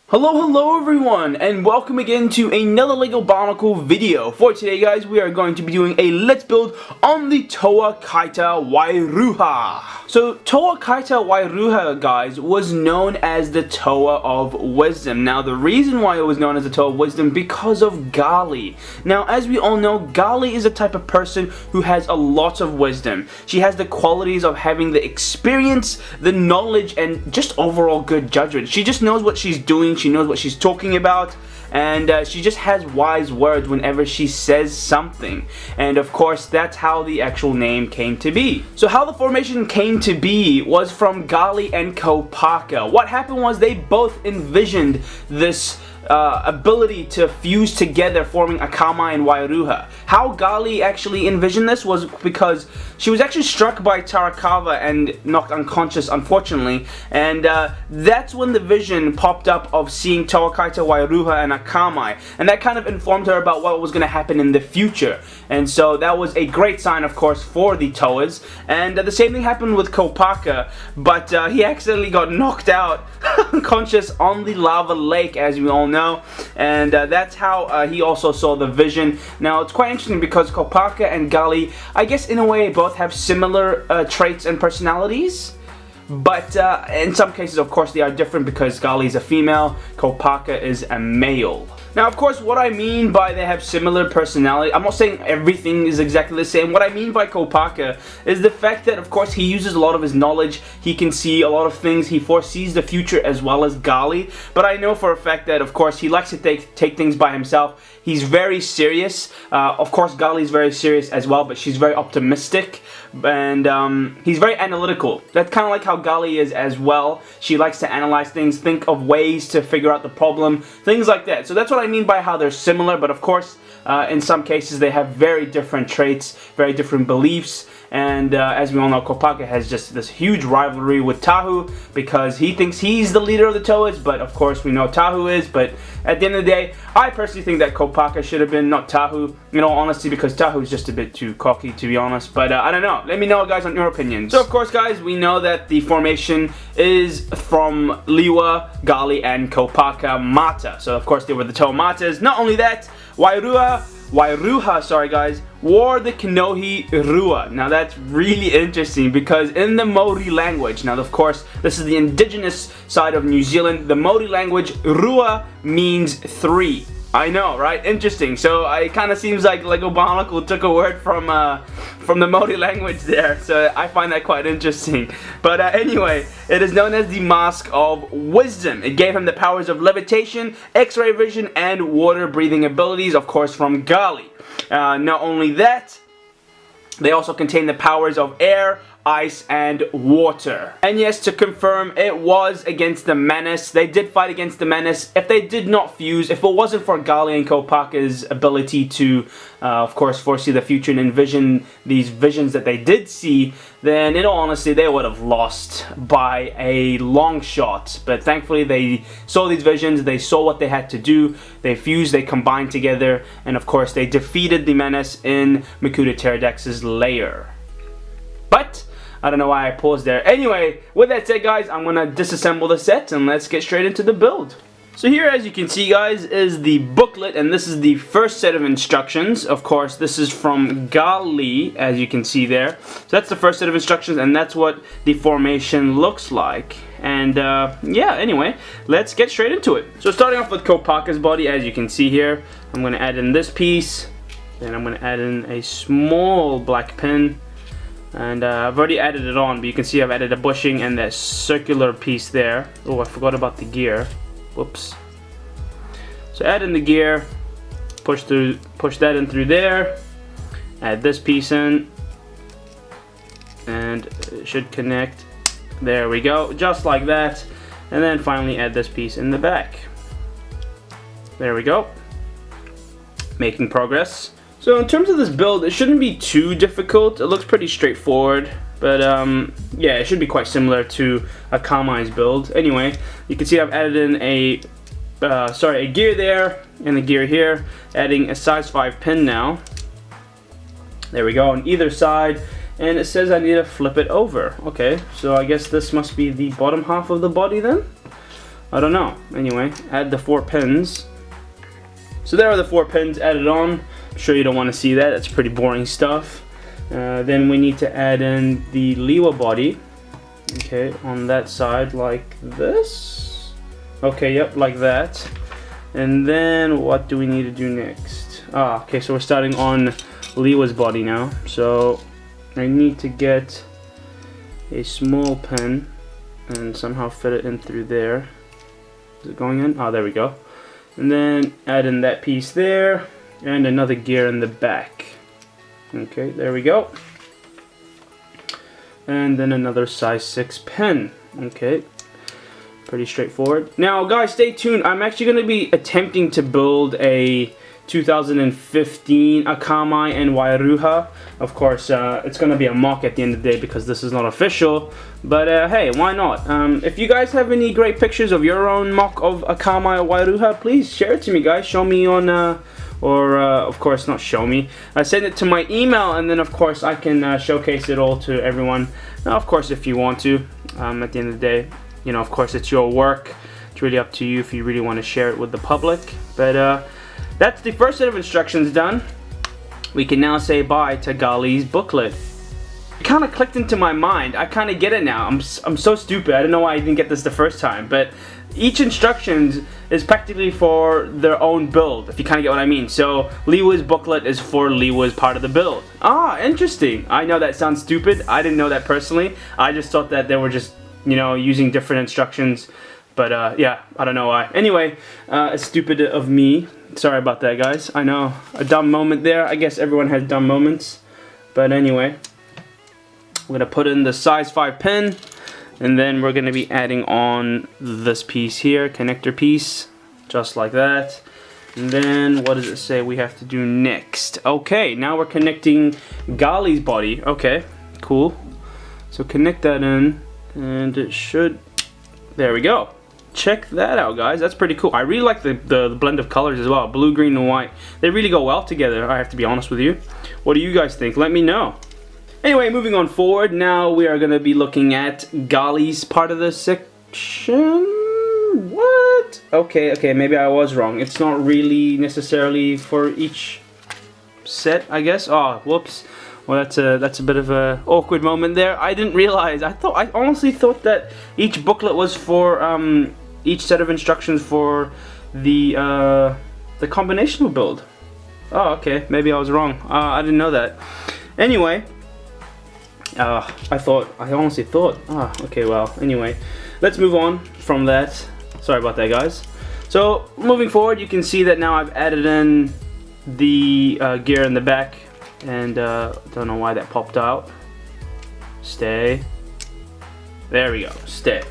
Hello everyone, and welcome again to another LEGO Bionicle video. For today guys, we are going to be doing a Let's Build on the Toa Kaita Wairuha. So Toa Kaita Wairuha, guys, was known as the Toa of Wisdom. Now the reason why it was known as the Toa of Wisdom, because of Gali. Now as we all know, Gali is a type of person who has a lot of wisdom. She has the qualities of having the experience, the knowledge, and just overall good judgment. She just knows what she's doing. She knows what she's talking about, and she just has wise words whenever she says something. And of course, that's how the actual name came to be. So how the formation came to be was from Gali and Kopaka. What happened was they both envisioned this ability to fuse together, forming Akamai and Wairuha. How Gali actually envisioned this was because she was actually struck by Tarakawa and knocked unconscious, unfortunately, and that's when the vision popped up of seeing Toa Kaita Wairuha and Akamai, and that kind of informed her about what was going to happen in the future. And so that was a great sign, of course, for the Toas. And the same thing happened with Kopaka, but he accidentally got knocked out unconscious on the lava lake, as we all know. And that's how he also saw the vision. Now it's quite interesting because Kopaka and Gali, I guess in a way, both have similar traits and personalities. But in some cases, of course, they are different because Gali is a female, Kopaka is a male. Now, of course, what I mean by they have similar personality, I'm not saying everything is exactly the same. What I mean by Kopaka is the fact that, of course, he uses a lot of his knowledge. He can see a lot of things. He foresees the future as well as Gali. But I know for a fact that, of course, he likes to take things by himself. He's very serious. Of course, Gali is very serious as well, but she's very optimistic. And he's very analytical. That's kind of like how Gali is as well. She likes to analyze things, think of ways to figure out the problem, things like that. So that's what I mean by how they're similar, but of course, in some cases they have very different traits, very different beliefs. And as we all know, Kopaka has just this huge rivalry with Tahu because he thinks he's the leader of the Toas, but of course we know Tahu is. But at the end of the day, I personally think that Kopaka should have been, not Tahu, in all honesty, because Tahu is just a bit too cocky, to be honest. But I don't know. Let me know, guys, on your opinions. So of course, guys, we know that the formation is from Lewa, Gali, and Kopaka Mata. So of course they were the Toa Matas. Not only that, Wairuha, sorry guys, wore the Kanohi Rua. Now that's really interesting because in the Maori language, now of course this is the indigenous side of New Zealand, the Maori language, Rua means three. I know, right? Interesting. So it kind of seems like LEGO Bionicle took a word from the Maori language there. So I find that quite interesting. But anyway, it is known as the Mask of Wisdom. It gave him the powers of levitation, X-ray vision, and water breathing abilities, of course, from Gali. Not only that, they also contain the powers of air, ice, and water. And yes, to confirm, it was against the Menace. They did fight against the Menace. If they did not fuse, if it wasn't for Gali and Kopaka's ability to, of course, foresee the future and envision these visions that they did see, then in all honesty, they would have lost by a long shot. But thankfully, they saw these visions, they saw what they had to do, they fused, they combined together, and of course, they defeated the Menace in Makuta Pterodex's lair. But I don't know why I paused there. Anyway, with that said, guys, I'm gonna disassemble the set and let's get straight into the build. So here, as you can see, guys, is the booklet, and this is the first set of instructions. Of course, this is from Gali, as you can see there. So that's the first set of instructions, and that's what the formation looks like. And yeah, anyway, let's get straight into it. So starting off with Kopaka's body, as you can see here, I'm gonna add in this piece, then I'm gonna add in a small black pin. And I've already added it on, but you can see I've added a bushing and that circular piece there. Oh, I forgot about the gear. Whoops. So add in the gear, push that in through there, add this piece in, and it should connect. There we go, just like that. And then finally add this piece in the back. There we go. Making progress. So in terms of this build, it shouldn't be too difficult. It looks pretty straightforward, but yeah, it should be quite similar to Akamai's build. Anyway, you can see I've added in a gear there and a gear here, adding a size 5 pin now. There we go on either side, and it says I need to flip it over. Okay, so I guess this must be the bottom half of the body then. I don't know. Anyway, add the 4 pins. So there are the 4 pins added on. I'm sure you don't want to see that. That's pretty boring stuff. Then we need to add in the Lewa body. Okay, on that side like this. Okay, yep, like that. And then what do we need to do next? Okay, so we're starting on Lewa's body now. So I need to get a small pin and somehow fit it in through there. Is it going in? Oh, there we go. And then add in that piece there and another gear in the back. Okay, there we go. And then another size 6 pin. Okay, pretty straightforward. Now guys, stay tuned. I'm actually going to be attempting to build a 2015 Kopaka and Wairuha. Of course, it's going to be a mock at the end of the day because this is not official. But hey, why not? If you guys have any great pictures of your own mock of Kopaka and Wairuha, please share it to me, guys. Show me on, of course, not show me. Send it to my email, and then of course I can showcase it all to everyone. Now, of course, if you want to, at the end of the day, you know, of course, it's your work. It's really up to you if you really want to share it with the public. But that's the first set of instructions done. We can now say bye to Gali's booklet. It kind of clicked into my mind. I kind of get it now. I'm so stupid. I don't know why I didn't get this the first time. But each instruction is practically for their own build, if you kind of get what I mean. So Lewa's booklet is for Lewa's part of the build. Ah, interesting. I know that sounds stupid. I didn't know that personally. I just thought that they were just, you know, using different instructions. But yeah, I don't know why. Anyway, it's stupid of me. Sorry about that, guys. I know, a dumb moment there. I guess everyone has dumb moments. But anyway, we're going to put in the size 5 pin. And then we're going to be adding on this piece here, connector piece. Just like that. And then, what does it say we have to do next? Okay, now we're connecting Gali's body. Okay, cool. So connect that in. And it should... There we go. Check that out, guys. That's pretty cool. I really like the blend of colors as well. Blue, green, and white. They really go well together, I have to be honest with you. What do you guys think? Let me know. Anyway, moving on forward. Now we are going to be looking at Gali's part of the section. What? Okay, maybe I was wrong. It's not really necessarily for each set, I guess. Oh, whoops. Well, that's a bit of a awkward moment there. I didn't realize. I honestly thought that each booklet was for each set of instructions for the combinational build. Oh, okay. Maybe I was wrong. I didn't know that. Anyway, I honestly thought. Okay. Well, anyway, let's move on from that. Sorry about that, guys. So moving forward, you can see that now I've added in the gear in the back. And don't know why that popped out. Stay. There we go. Stay.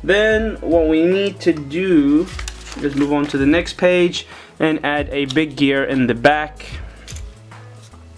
Then what we need to do is move on to the next page and add a big gear in the back.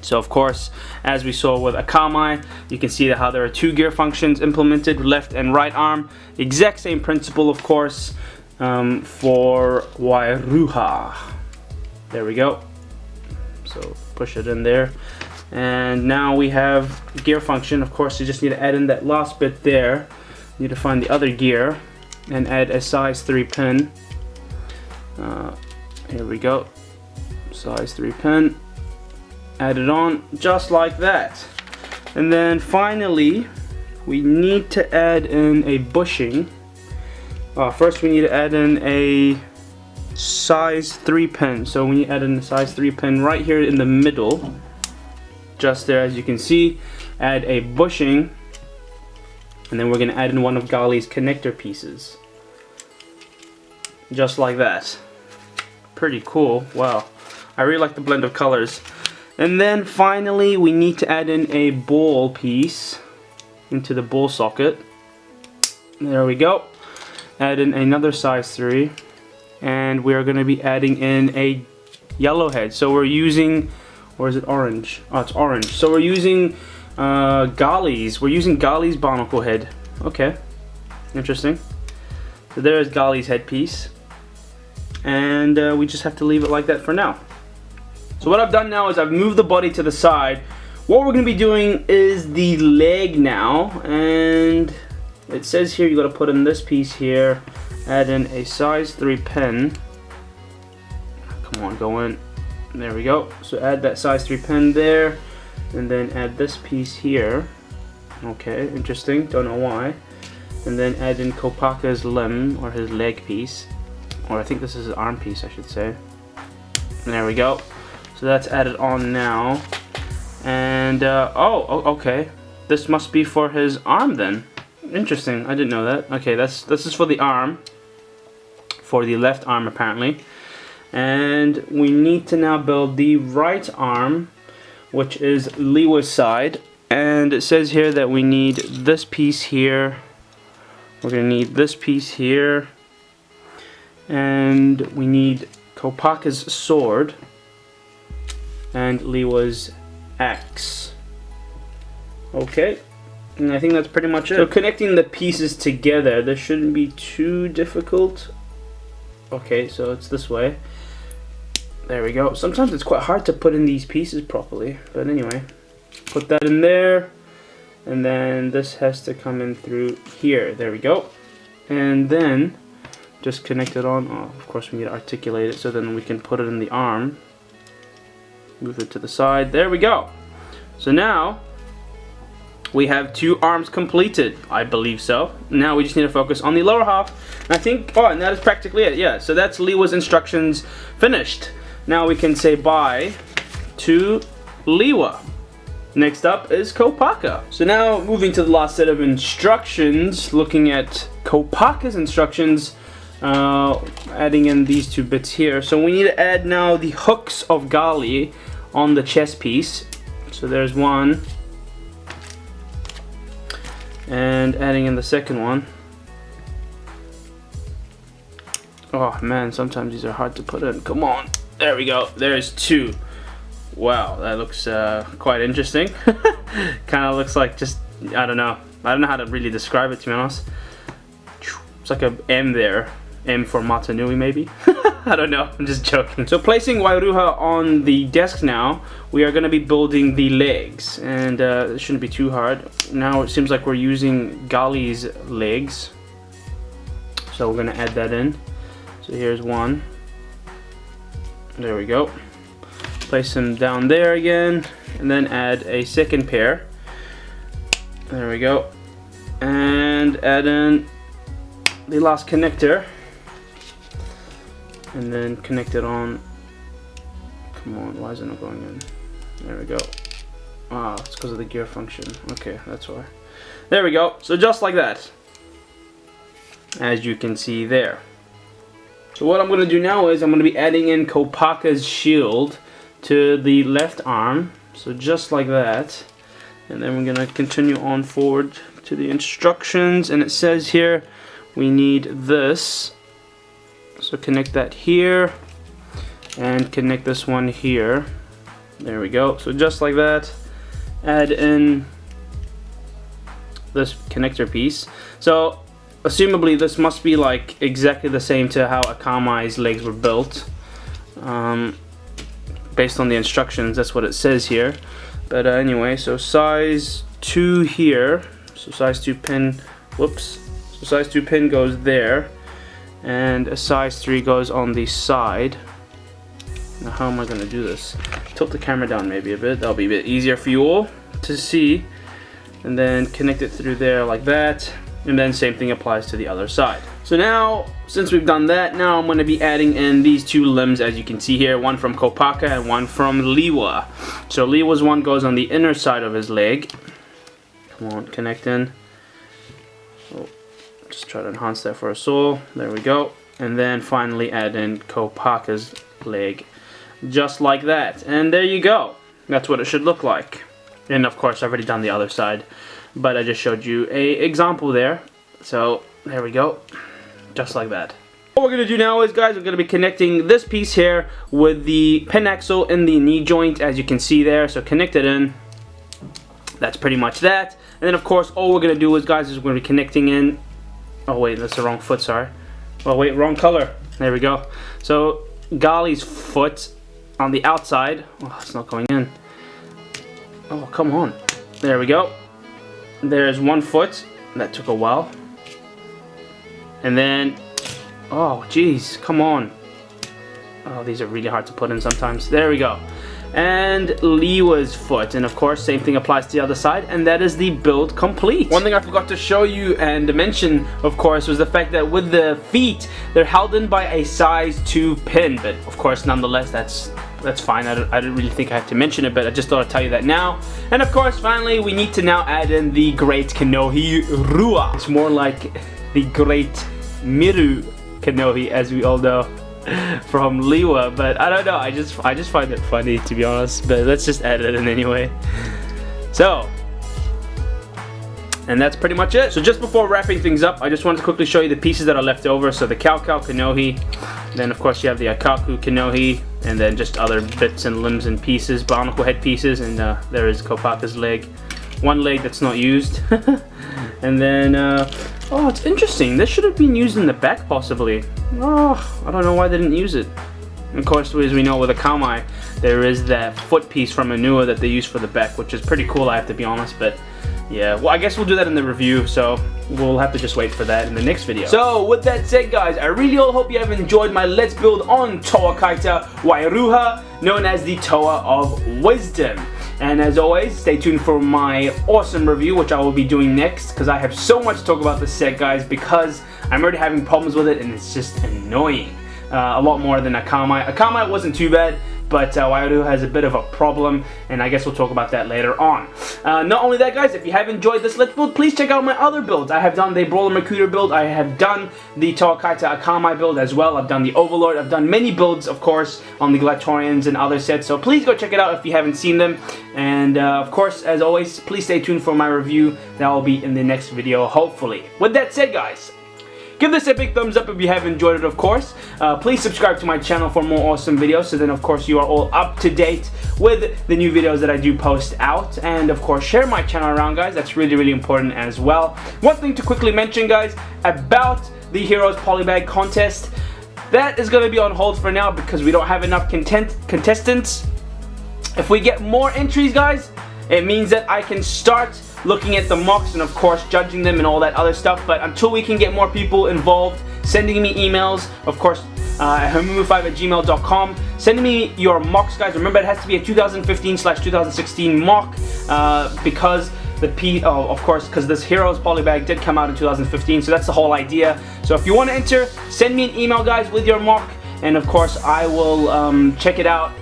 So of course, as we saw with Akamai, you can see how there are 2 gear functions implemented, left and right arm. Exact same principle, of course, for Wairuha. There we go. So push it in there, and now we have gear function. Of course, you just need to add in that last bit there. You need to find the other gear and add a size 3 pin. Here we go, size 3 pin. Add it on just like that, and then finally we need to add in a bushing. First we need to add in a size 3 pin. So when you add in the size 3 pin right here in the middle, just there, as you can see, add a bushing, and then we're going to add in one of Gali's connector pieces, just like that. Pretty cool. Wow, I really like the blend of colors. And then finally we need to add in a ball piece into the ball socket. There we go. Add in another size 3. And we are going to be adding in a yellow head. So we're using, or is it orange? Oh, it's orange. So we're using Gali's. We're using Gali's Bionicle head. Okay, interesting. So there's Gali's headpiece, and we just have to leave it like that for now. So what I've done now is I've moved the body to the side. What we're going to be doing is the leg now, and it says here you got to put in this piece here, add in a size 3 pin. Come on, go in. There we go. So add that size 3 pin there, and then add this piece here. Okay, interesting, don't know why. And then add in Kopaka's limb, or his leg piece, or I think this is his arm piece, I should say. And there we go. So that's added on now. And okay, this must be for his arm then. Interesting, I didn't know that. Okay, this is for the arm, for the left arm apparently. And we need to now build the right arm, which is Lewa's side. And it says here that we need this piece here. We're gonna need this piece here, and we need Kopaka's sword and Lewa's axe. Okay, and I think that's pretty much it. So connecting the pieces together, this shouldn't be too difficult. Okay, so it's this way. There we go. Sometimes it's quite hard to put in these pieces properly, but anyway, put that in there. And then this has to come in through here. There we go. And then just connect it on. Oh, of course we need to articulate it so then we can put it in the arm. Move it to the side. There we go. So now we have 2 arms completed. I believe so. Now we just need to focus on the lower half. And I think, oh, and that is practically it. Yeah, so that's Lewa's instructions finished. Now we can say bye to Lewa. Next up is Kopaka. So now moving to the last set of instructions, looking at Kopaka's instructions, adding in these 2 bits here. So we need to add now the hooks of Gali on the chest piece. So there's one. And adding in the second one. Oh man, sometimes these are hard to put in. Come on. There we go. There's 2. Wow, that looks quite interesting. Kind of looks like just, I don't know how to really describe it, to be honest. It's like a M there. M for Matanui maybe? I don't know, I'm just joking. So placing Wairuha on the desk now, we are going to be building the legs. And it shouldn't be too hard. Now it seems like we're using Gali's legs. So we're going to add that in. So here's one. There we go. Place him down there again, and then add a second pair. There we go. And add in the last connector. And then connect it on. Come on, why is it not going in? There we go. Ah, it's because of the gear function. Okay, that's why. There we go. So just like that. As you can see there. So what I'm going to do now is I'm going to be adding in Kopaka's shield to the left arm, so just like that. And then we're going to continue on forward to the instructions, and it says here we need this, so connect that here and connect this one here. There we go. So just like that, add in this connector piece. So assumably this must be like exactly the same to how Akamai's legs were built. Based on the instructions, that's what it says here. But anyway, so size 2 here. So size 2 pin, whoops. So size 2 pin goes there. And a size 3 goes on the side. Now how am I going to do this? Tilt the camera down maybe a bit. That'll be a bit easier for you all to see. And then connect it through there like that. And then same thing applies to the other side. So now, since we've done that, now I'm going to be adding in these 2 limbs, as you can see here, one from Kopaka and one from Lewa. So Lewa's one goes on the inner side of his leg. Come on, connect in. Oh, just try to enhance that for us all. There we go. And then finally add in Kopaka's leg, just like that. And there you go. That's what it should look like. And of course, I've already done the other side, but I just showed you an example there. So there we go. Just like that. What we're going to do now is, guys, we're going to be connecting this piece here with the pin axle in the knee joint, as you can see there. So connect it in. That's pretty much that. And then, of course, all we're going to do is, guys, is we're going to be connecting in. Oh, wait, that's the wrong foot, sorry. Oh, wait, wrong color. There we go. So Gali's foot on the outside. Oh, it's not going in. Oh, come on. There we go. There's one foot. that took a while. And then, oh geez, come on. Oh, these are really hard to put in sometimes. There we go. And Lewa's foot, and of course same thing applies to the other side, and that is the build complete. One thing I forgot to show you and mention, of course, was the fact that with the feet, they're held in by a size 2 pin, but of course nonetheless that's fine. I didn't really think I had to mention it, but I just thought I'd tell you that now. And of course finally we need to now add in the Great Kanohi Rua. It's more like the Great Miru Kanohi, as we all know from Lewa, but I don't know, I just find it funny, to be honest, but let's just add it in anyway. So, and that's pretty much it. So just before wrapping things up, I just wanted to quickly show you the pieces that are left over. So the Cow Kanohi, then of course you have the Akaku Kanohi, and then just other bits and limbs and pieces, Bionicle head pieces, and there is Kopaka's leg, one leg that's not used. And then oh, it's interesting, this should have been used in the back possibly. Oh, I don't know why they didn't use it. And of course, as we know with a Kamai, there is that foot piece from Anua that they use for the back, which is pretty cool, I have to be honest, but yeah, well, I guess we'll do that in the review, so we'll have to just wait for that in the next video. So with that said, guys, I really hope you have enjoyed my Let's Build on Toa Kaita Wairuha, known as the Toa of Wisdom. And as always, stay tuned for my awesome review, which I will be doing next, because I have so much to talk about this set, guys, because I'm already having problems with it and it's just annoying. A lot more than Akamai. Akamai wasn't too bad, but Wairuha has a bit of a problem, and I guess we'll talk about that later on. Not only that, guys, if you have enjoyed this Let's Build, please check out my other builds. I have done the Brawler Mercutor build, I have done the Toa Kaita Akamai build as well, I've done the Overlord, I've done many builds, of course, on the Glatorians and other sets, so please go check it out if you haven't seen them. And of course, as always, please stay tuned for my review. That will be in the next video, hopefully. With that said, guys, give this a big thumbs up if you have enjoyed it, of course. Please subscribe to my channel for more awesome videos, so then of course you are all up to date with the new videos that I do post out. And of course, share my channel around, guys. That's really, really important as well. One thing to quickly mention, guys, about the Heroes Polybag contest. That is going to be on hold for now because we don't have enough contestants. If we get more entries, guys, it means that I can start looking at the mocks and of course judging them and all that other stuff. But until we can get more people involved, sending me emails, of course, hamoomoo5@gmail.com, sending me your mocks, guys. Remember, it has to be a 2015/2016 mock because of course, because this Heroes Polybag did come out in 2015, so that's the whole idea. So if you want to enter, send me an email, guys, with your mock, and of course I will check it out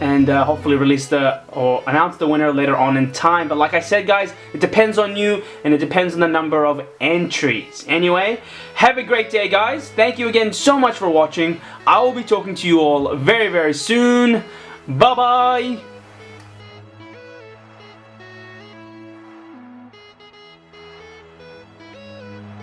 and hopefully release or announce the winner later on in time. But like I said, guys, it depends on you and it depends on the number of entries. Anyway, have a great day, guys. Thank you again so much for watching. I will be talking to you all very, very soon. Bye-bye.